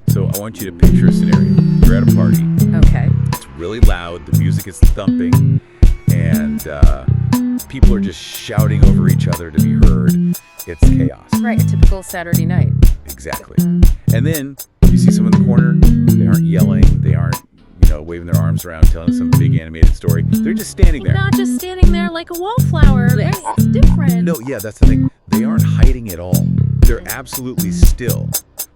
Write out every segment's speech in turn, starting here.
So I want you to picture a scenario. You're at a party. Okay. It's really loud. The music is thumping. And people are just shouting over each other to be heard. It's chaos. Right, a typical Saturday night. Exactly. And then you see someone in the corner. They aren't yelling. They aren't, waving their arms around, telling some big animated story. They're just standing there. Not just standing there like a wallflower. Right? It's different. No, yeah, that's the thing. They aren't hiding at all. They're absolutely still.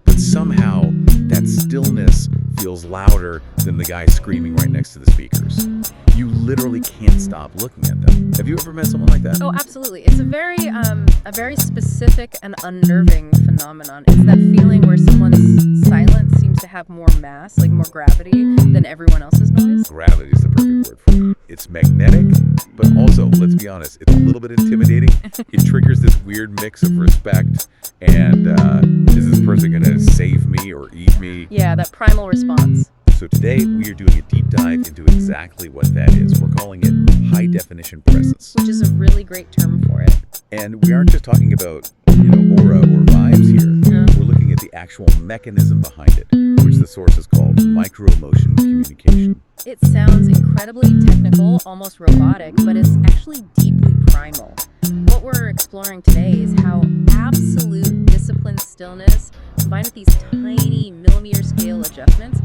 But somehow that stillness feels louder than the guy screaming right next to the speakers. You literally can't stop looking at them. Have you ever met someone like that? Oh, absolutely. It's a very specific and unnerving phenomenon. It's that feeling where someone's silence seems to have more mass, like more gravity, than everyone else's noise. Gravity is the perfect word for it. It's magnetic, but also, let's be honest, it's a little bit intimidating. It triggers this weird mix of respect and is this person going to save me or eat me? Yeah, that primal response. So today we are doing a deep dive into exactly what that is. We're calling it high-definition presence. Which is a really great term for it. And we aren't just talking about, aura or vibes here. Yeah. We're looking at the actual mechanism behind it, which the source is called micro-emotion communication. It sounds incredibly technical, almost robotic, but it's actually deeply primal. What we're exploring today is how absolute disciplined stillness, combined with these tiny millimeter scale adjustments,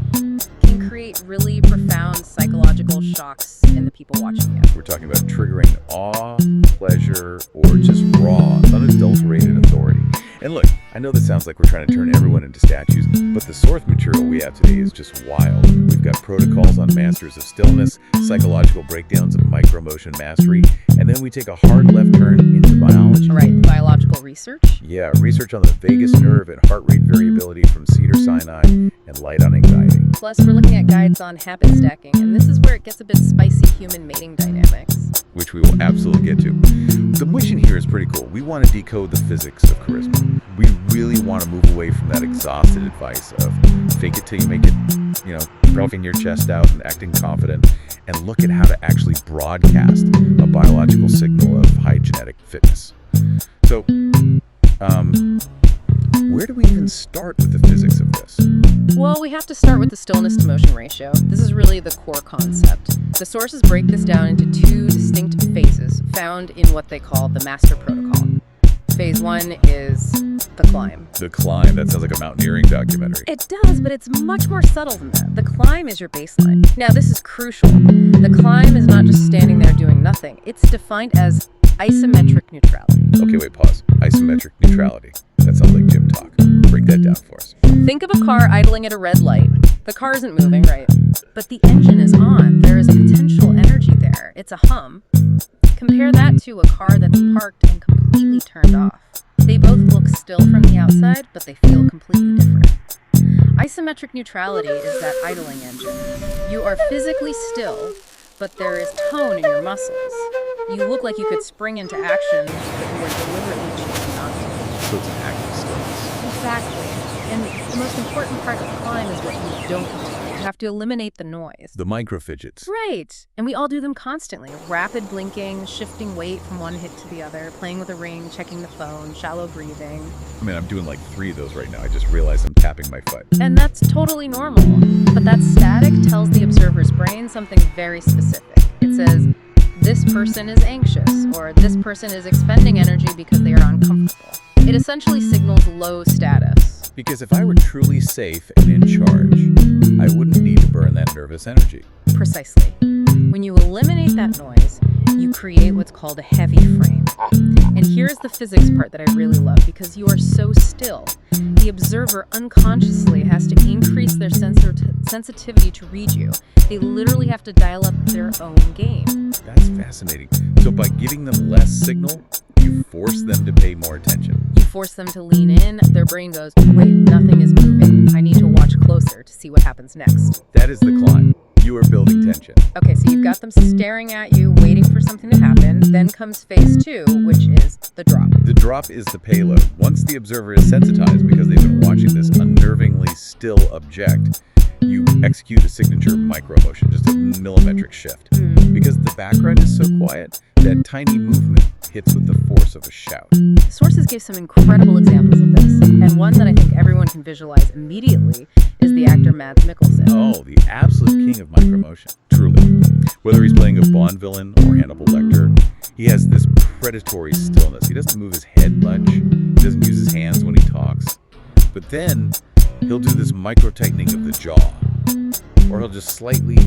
can create really profound psychological shocks in the people watching you. We're talking about triggering awe, pleasure, or just raw, unadulterated authority. And look, I know this sounds like we're trying to turn everyone into statues, but the source material we have today is just wild. We've got protocols on masters of stillness, psychological breakdowns of micromotion mastery, and then we take a hard left turn into biology. Right, the biological research. Yeah, research on the vagus nerve and heart rate variability from Cedars-Sinai and light on anxiety. Plus, we're looking at guides on habit stacking, and this is where it gets a bit spicy human mating dynamics. Which we will absolutely get to. The mission here is pretty cool. We want to decode the physics of charisma. We really want to move away from that exhausted advice of fake it till you make it, puffing your chest out and acting confident, and look at how to actually broadcast a biological signal of high genetic fitness. So, where do we even start with the physics of this? Well, we have to start with the stillness to motion ratio. This is really the core concept. The sources break this down into two distinct phases found in what they call the master protocol. Phase 1 is the climb. The climb, that sounds like a mountaineering documentary. It does, but it's much more subtle than that. The climb is your baseline. Now, this is crucial. The climb is not just standing there doing nothing. It's defined as isometric neutrality. Okay, wait, pause. Isometric neutrality. That sounds like gym talk. Break that down for us. Think of a car idling at a red light. The car isn't moving, right? But the engine is on. There is potential energy there. It's a hum. Compare that to a car that's parked and completely turned off. They both look still from the outside, but they feel completely different. Isometric neutrality is that idling engine. You are physically still, but there is tone in your muscles. You look like you could spring into action, but you are deliberately choosing not to. So it's an active stillness. Exactly. And the most important part of the climb is what you don't do. You have to eliminate the noise. The micro-fidgets. Right. And we all do them constantly. Rapid blinking, shifting weight from one hit to the other, playing with a ring, checking the phone, shallow breathing. I mean, I'm doing like 3 of those right now. I just realized I'm tapping my foot. And that's totally normal. But that static tells the observer's brain something very specific. It says, this person is anxious, or this person is expending energy because they are uncomfortable. It essentially signals low status. Because if I were truly safe and in charge, I wouldn't need to burn that nervous energy. Precisely. When you eliminate that noise, you create what's called a heavy frame. And here's the physics part that I really love, because you are so still. The observer unconsciously has to increase their sensitivity to read you. They literally have to dial up their own game. That's fascinating. So by giving them less signal, you force them to pay more attention. You force them to lean in, their brain goes, wait, nothing is moving. I need to watch closer to see what happens next. That is the climb. You are building tension. Okay, so you've got them staring at you, waiting for something to happen. Then comes phase 2, which is the drop. The drop is the payload. Once the observer is sensitized because they've been watching this unnervingly still object, you execute a signature micromotion, just a millimetric shift. Because the background is so quiet, that tiny movement hits with the force force of a shout. Sources gave some incredible examples of this, and one that I think everyone can visualize immediately is the actor Mads Mikkelsen. Oh, the absolute king of micromotion, truly. Whether he's playing a Bond villain or Hannibal Lecter, he has this predatory stillness. He doesn't move his head much, he doesn't use his hands when he talks. But then he'll do this micro-tightening of the jaw. Or he'll just slightly,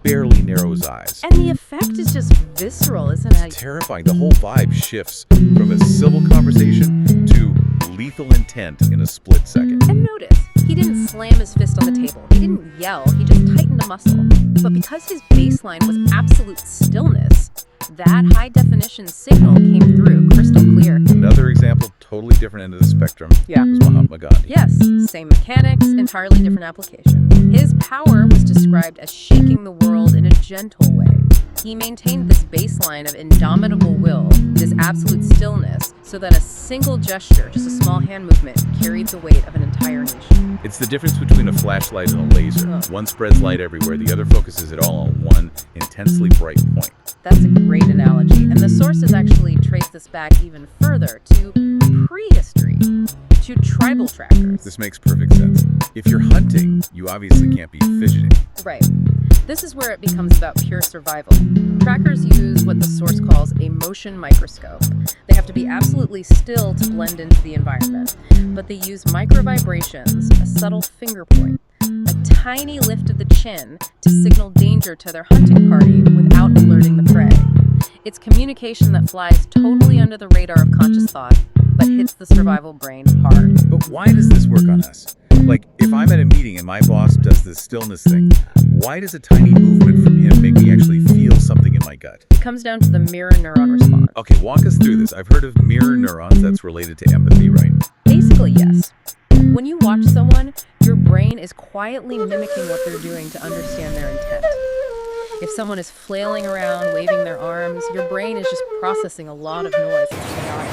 barely narrow his eyes. And the effect is just visceral, isn't it? It's terrifying. The whole vibe shifts from a civil conversation to lethal intent in a split second. And notice, he didn't slam his fist on the table. He didn't yell. He just tightened a muscle. But because his baseline was absolute stillness, that high-definition signal came through crystal clear. Another example, totally different end of the spectrum, Yeah. was Mahatma Gandhi. Yes, same mechanics, entirely different application. His power was described as shaking the world in a gentle way. He maintained this baseline of indomitable will, this absolute stillness, so that a single gesture, just a small hand movement, carried the weight of an entire nation. It's the difference between a flashlight and a laser. Oh. One spreads light everywhere, the other focuses it all on one intensely bright point. That's a great analogy, and the sources actually trace this back even further to prehistory, to tribal trackers. This makes perfect sense. If you're hunting, you obviously can't be fidgeting. Right. This is where it becomes about pure survival. Trackers use what the source calls a motion microscope. They have to be absolutely still to blend into the environment, but they use micro vibrations, a subtle finger point, a tiny lift of the chin to signal danger to their hunting party without alerting the prey. It's communication that flies totally under the radar of conscious thought, but hits the survival brain hard. But why does this work on us? Like, if I'm at a meeting and my boss does this stillness thing, why does a tiny movement from him make me actually feel something in my gut? It comes down to the mirror neuron response. Okay, walk us through this. I've heard of mirror neurons. That's related to empathy, right? Basically, yes. When you watch someone, your brain is quietly mimicking what they're doing to understand their intent. If someone is flailing around, waving their arms, your brain is just processing a lot of noise. It's chaotic.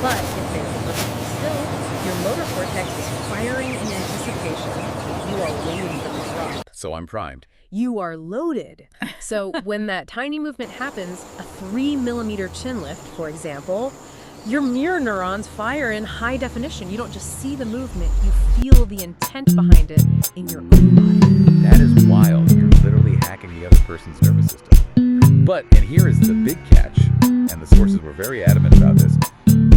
But if they're perfectly still, your motor cortex is firing in anticipation. You are waiting for the drop. So I'm primed. You are loaded. So when that tiny movement happens, a 3-millimeter chin lift, for example, your mirror neurons fire in high definition. You don't just see the movement, you feel the intent behind it in your own body. That is wild. You're literally hacking the other person's nervous system. But, and here is the big catch, and the sources were very adamant about this,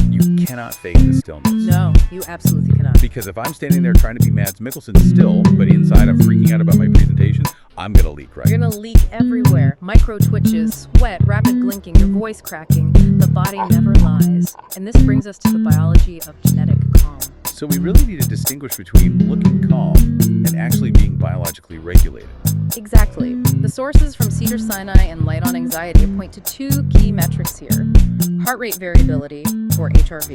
you cannot fake the stillness. No, you absolutely cannot. Because if I'm standing there trying to be Mads Mikkelsen still, but inside I'm freaking out about my presentation, I'm going to leak, right? You're going to leak everywhere. Micro twitches, sweat, rapid blinking, your voice cracking. The body never lies. And this brings us to the biology of genetic calm. So we really need to distinguish between looking calm and actually being biologically regulated. Exactly. The sources from Cedars-Sinai and Light on Anxiety point to two key metrics here: heart rate variability, or HRV,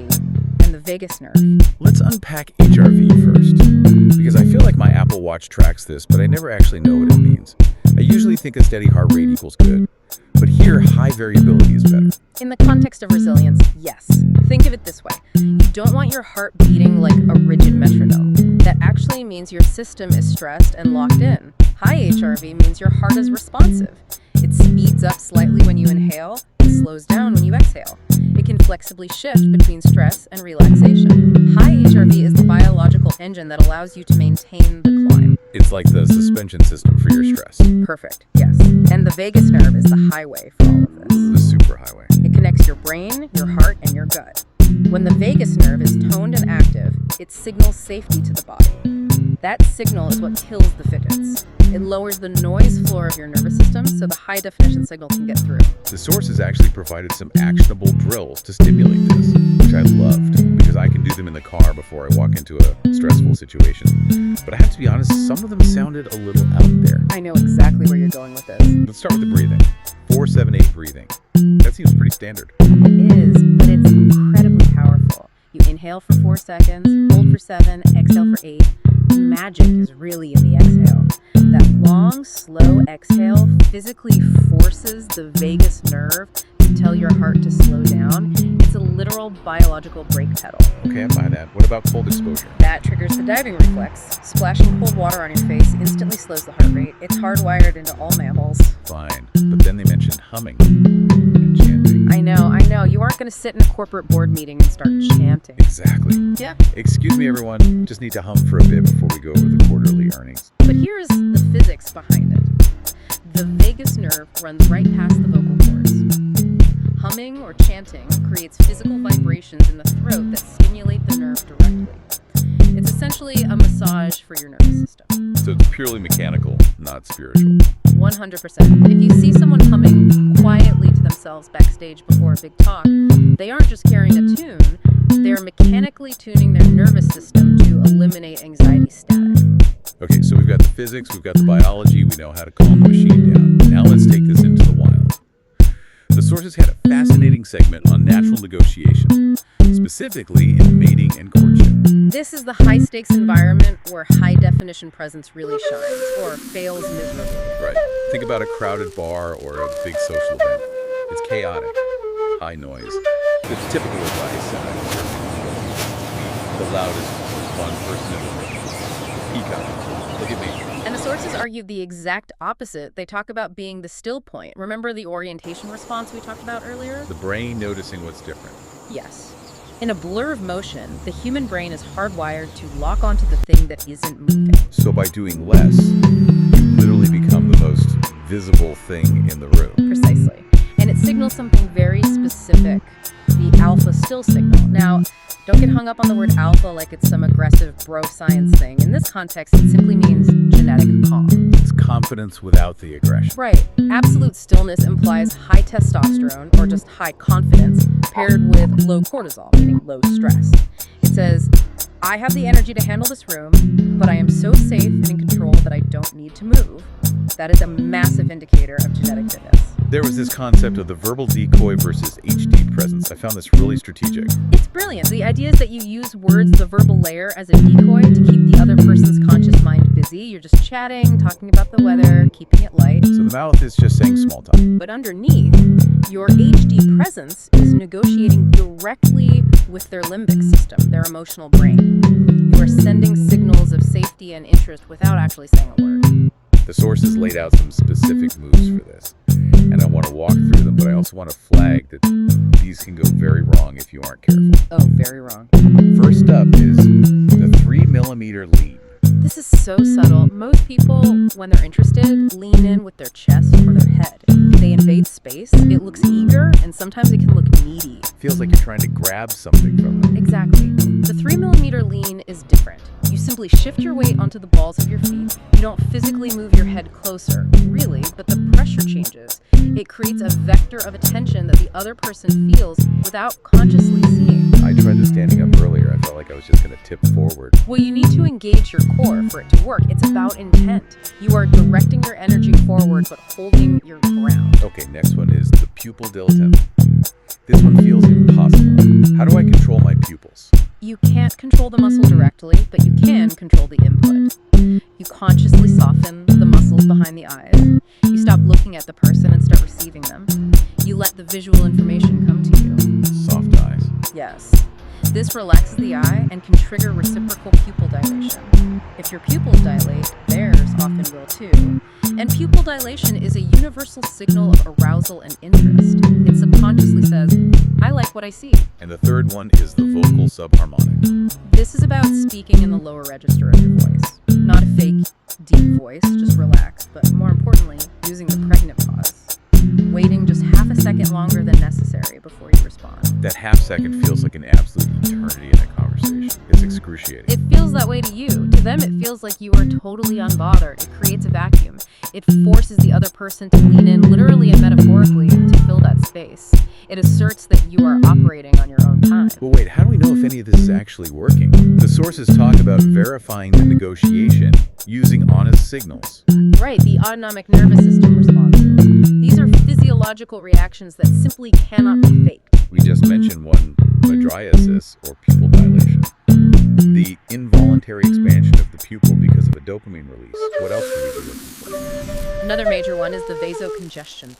and the vagus nerve. Let's unpack HRV first, because I feel like my Apple Watch tracks this, but I never actually know what it means. I usually think a steady heart rate equals good, but here high variability is better. In the context of resilience, yes. Think of it this way. You don't want your heart beating like a rigid metronome. That actually means your system is stressed and locked in. High HRV means your heart is responsive. It speeds up slightly when you inhale and slows down when you exhale. It can flexibly shift between stress and relaxation. High HRV is the biological engine that allows you to maintain the climb. It's like the suspension system for your stress. Perfect, yes. And the vagus nerve is the highway for all of this. The superhighway. It connects your brain, your heart, and your gut. When the vagus nerve is toned and active, it signals safety to the body. That signal is what kills the fidgets. It lowers the noise floor of your nervous system so the high-definition signal can get through. The sources actually provided some actionable drills to stimulate this, which I loved, because I can do them in the car before I walk into a stressful situation. But I have to be honest, some of them sounded a little out there. I know exactly where you're going with this. Let's start with the breathing. 4-7-8 breathing. That seems pretty standard. It is, but it's incredibly powerful. You inhale for 4 seconds, hold for 7, exhale for 8. The magic is really in the exhale. That long, slow exhale physically forces the vagus nerve to tell your heart to slow down. It's a literal biological brake pedal. Okay, I buy that. What about cold exposure? That triggers the diving reflex. Splashing cold water on your face instantly slows the heart rate. It's hardwired into all mammals. Fine. But then they mentioned humming and chanting. chanting. I know. You aren't going to sit in a corporate board meeting and start chanting. Exactly. Yeah. Excuse me, everyone. Just need to hum for a bit before we go over the quarterly earnings. But here's the physics behind it. The vagus nerve runs right past the vocal cords. Humming or chanting creates physical vibrations in the throat that stimulate the nerve directly. It's essentially a massage for your nervous system. So it's purely mechanical, not spiritual. 100%. If you see someone humming quietly to themselves backstage before a big talk, they aren't just carrying a tune, they're mechanically tuning their nervous system to eliminate anxiety static. Okay, so we've got the physics, we've got the biology, we know how to calm the machine down. Now let's take this into the wild. The sources had a fascinating segment on natural negotiation, specifically in mating and courtship. This is the high-stakes environment where high-definition presence really shines, or fails miserably. Right. Think about a crowded bar or a big social event. It's chaotic, high noise. The typical advice, the loudest one person in the room. Peacock. Look at me. And the sources argue the exact opposite. They talk about being the still point. Remember the orientation response we talked about earlier? The brain noticing what's different. Yes. In a blur of motion, the human brain is hardwired to lock onto the thing that isn't moving. So by doing less, you literally become the most visible thing in the room. Precisely. And it signals something very specific, the alpha still signal. Now, don't get hung up on the word alpha like it's some aggressive bro science thing. In this context, it simply means genetic calm. It's confidence without the aggression. Right. Absolute stillness implies high testosterone, or just high confidence, paired with low cortisol, meaning low stress. It says, I have the energy to handle this room, but I am so safe and in control that I don't need to move. That is a massive indicator of genetic fitness. There was this concept of the verbal decoy versus HD presence. I found this really strategic. It's brilliant. The idea is that you use words, the verbal layer, as a decoy to keep the other person's conscious mind busy. You're just chatting, talking about the weather, keeping it light. So the mouth is just saying small talk. But underneath, your HD presence is negotiating directly with their limbic system, their emotional brain. You are sending signals of safety and interest without actually saying a word. The sources laid out some specific moves for this, and I want to walk through them, but I also want to flag that these can go very wrong if you aren't careful. Oh, very wrong. First up is the 3mm lean. This is so subtle. Most people, when they're interested, lean in with their chest or their head. They invade space. It looks eager, and sometimes it can look needy. Feels like you're trying to grab something from them. Exactly. The 3mm lean is different. You simply shift your weight onto the balls of your feet. You don't physically move your head closer, really, but the pressure changes. It creates a vector of attention that the other person feels without consciously seeing. I tried this standing up earlier. I felt like I was just going to tip forward. Well, you need to engage your core for it to work. It's about intent. You are directing your energy forward, but holding your ground. Okay, next one is the pupil dilatum. This one feels impossible. How do I control my pupils? You can't control the muscle directly, but you can control the input. You consciously soften the muscles behind the eyes. You stop looking at the person and start receiving them. You let the visual information come to you. Soft eyes. Yes. This relaxes the eye and can trigger reciprocal pupil dilation. If your pupils dilate, theirs often will too. And pupil dilation is a universal signal of arousal and interest. It subconsciously says, I like what I see. And the third one is the vocal subharmonic. This is about speaking in the lower register of your voice. Not a fake, deep voice, just relaxed, but more importantly, using the pregnant pause. Waiting just half a second longer than necessary before you respond. That half second feels like an absolute eternity in a conversation. It's excruciating. It feels that way to you. To them, it feels like you are totally unbothered. It creates a vacuum. It forces the other person to lean in, literally and metaphorically, to fill that space. It asserts that you are operating on your own time. But wait, how do we know if any of this is actually working? The sources talk about verifying the negotiation using honest signals. Right, the autonomic nervous system responses. These are physiological reactions that simply cannot be faked. We just mentioned one, mydriasis, or pupil dilation. The involuntary expansion of the pupil because of a dopamine release. What else could we be looking for? Another major one is the vasocongestion.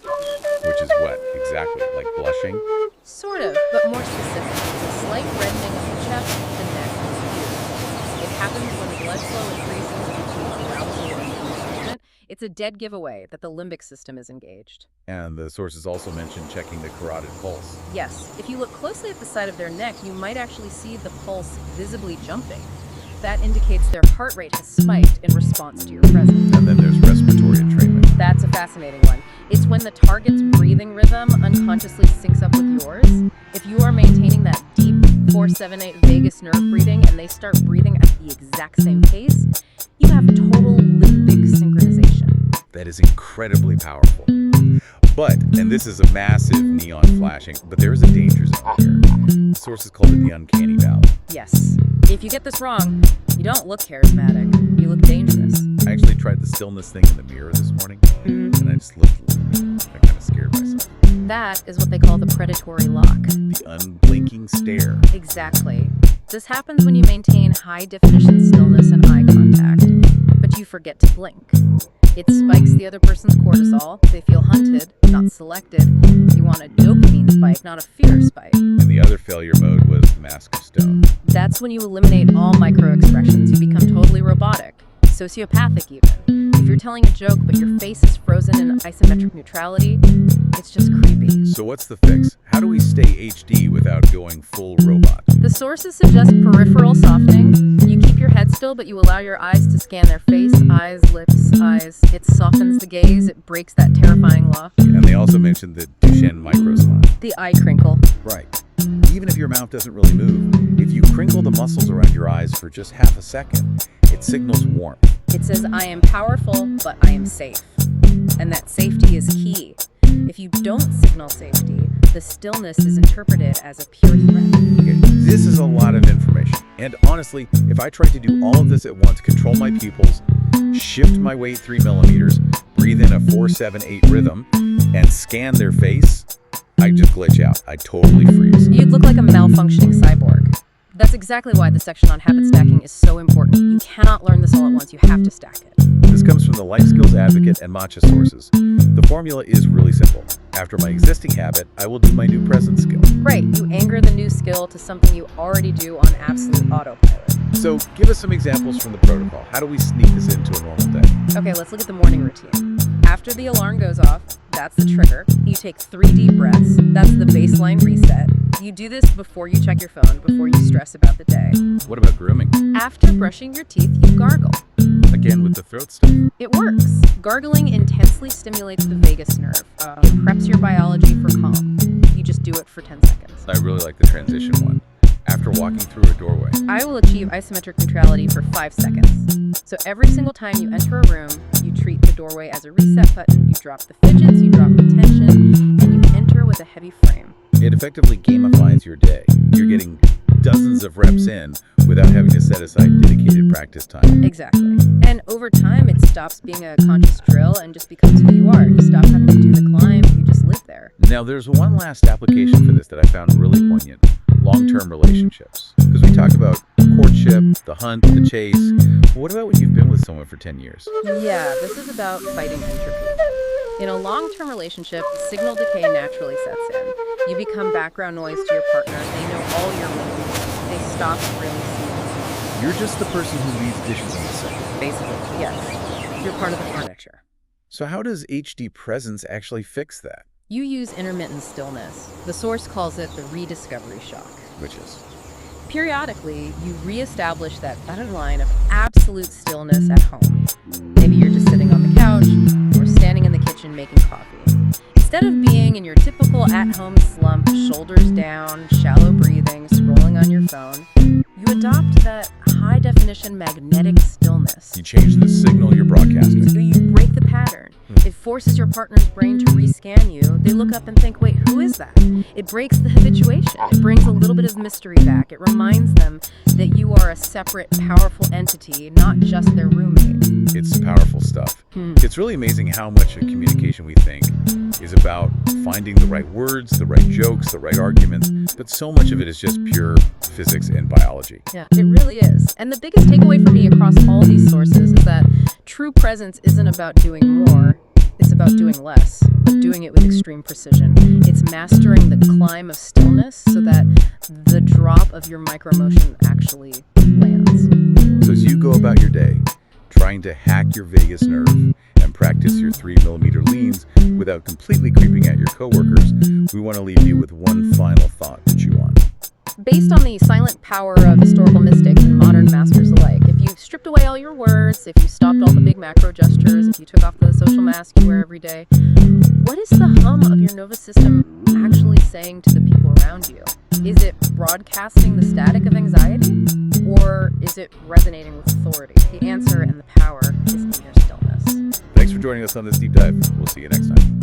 Which is what, exactly? Like blushing? Sort of, but more specific. It's a slight reddening of the chest, the neck, and the ears. It happens when blood flow increases due to arousal or engagement. It's a dead giveaway that the limbic system is engaged. And the sources also mentioned checking the carotid pulse. Yes, if you look closely at the side of their neck, you might actually see the pulse visibly jumping. That indicates their heart rate has spiked in response to your presence. And then there's respiratory entrainment. That's a fascinating one. It's when the target's breathing rhythm unconsciously syncs up with yours. If you are maintaining that deep 4-7-8 vagus nerve breathing and they start breathing at the exact same pace, you have total limbic synchronization. That is incredibly powerful. But, and this is a massive neon flashing, but there is a danger zone here. The sources called it the uncanny valley. Yes. If you get this wrong, you don't look charismatic. You look dangerous. I actually tried the stillness thing in the mirror this morning, and I just looked a little bit. I kind of scared myself. That is what they call the predatory lock. The unblinking stare. Exactly. This happens when you maintain high-definition stillness and eye contact, but you forget to blink. It spikes the other person's cortisol. They feel hunted, not selected. You want a dopamine spike, not a fear spike. And the other failure mode was the mask of stone. That's when you eliminate all micro-expressions. You become totally robotic, sociopathic even. If you're telling a joke but your face is frozen in isometric neutrality, it's just creepy. So what's the fix? How do we stay HD without going full robot? The sources suggest peripheral softening. You keep your head still, but you allow your eyes to scan their face, eyes, lips, eyes. It softens the gaze. It breaks that terrifying law. And they also mentioned the Duchenne microsmile. The eye crinkle. Right. Even if your mouth doesn't really move, if you crinkle the muscles around your eyes for just half a second, it signals warmth. It says, I am powerful, but I am safe. And that safety is key. If you don't signal safety, the stillness is interpreted as a pure threat. Okay, this is a lot of information. And honestly, if I tried to do all of this at once, control my pupils, shift my weight 3 millimeters, breathe in a 4-7-8 rhythm, and scan their face, I'd just glitch out. I'd totally freeze. You'd look like a malfunctioning cyborg. That's exactly why the section on habit stacking is so important. You cannot learn this all at once. You have to stack it. This comes from the Life Skills Advocate and Matcha sources. The formula is really simple. After my existing habit, I will do my new present skill. Right. You anchor the new skill to something you already do on absolute autopilot. So give us some examples from the protocol. How do we sneak this into a normal day? Okay, let's look at the morning routine. After the alarm goes off, that's the trigger. You take 3 deep breaths. That's the baseline reset. You do this before you check your phone, before you stress about the day. What about grooming? After brushing your teeth, you gargle. Again with the throat stuff. It works. Gargling intensely stimulates the vagus nerve. It preps your biology for calm. You just do it for 10 seconds. I really like the transition one. After walking through a doorway. I will achieve isometric neutrality for 5 seconds. So every single time you enter a room, you treat the doorway as a reset button, you drop the fidgets, you drop the tension, and you enter with a heavy frame. It effectively gamifies your day. You're getting dozens of reps in without having to set aside dedicated practice time. Exactly. And over time, it stops being a conscious drill and just becomes who you are. You stop having to do the climb, you just live there. Now, there's one last application for this that I found really poignant. Long-term relationships. Because we talk about courtship, the hunt, the chase. What about when you've been with someone for 10 years? Yeah, this is about fighting entropy. In a long-term relationship, signal decay naturally sets in. You become background noise to your partner. They know all your moves. They stop really seeing. You're just the person who leaves dishes on the sink. Basically, yes. You're part of the furniture. So how does HD presence actually fix that? You use intermittent stillness. The source calls it the rediscovery shock. Which is? Periodically, you reestablish that better line of absolute stillness at home. Maybe you're just sitting on the couch or standing in the kitchen making coffee. Instead of being in your typical at-home slump, shoulders down, shallow breathing, scrolling on your phone, you adopt that high-definition magnetic stillness. You change the signal you're broadcasting. So you break the pattern. It forces your partner's brain to rescan you. They look up and think, wait, who is that? It breaks the habituation. It brings a little bit of mystery back. It reminds them that you are a separate, powerful entity, not just their roommate. It's powerful stuff. It's really amazing how much of communication we think is about finding the right words, the right jokes, the right arguments, but so much of it is just pure physics and biology. Yeah, it really is. And the biggest takeaway for me across all these sources is that true presence isn't about doing more, it's about doing less, but doing it with extreme precision. It's mastering the climb of stillness so that the drop of your micromotion actually lands. So as you go about your day, trying to hack your vagus nerve and practice your 3mm leans without completely creeping out your coworkers, we want to leave you with one final thought to chew on. Based on the silent power of historical mystics and modern masters alike, if you stripped away all your words, if you stopped all the big macro gestures, if you took off the social mask you wear every day, what is the hum of your nervous system actually saying to the people around you? Is it broadcasting the static of anxiety? Or is it resonating with authority? The answer and the power is in your stillness. Thanks for joining us on this deep dive. We'll see you next time.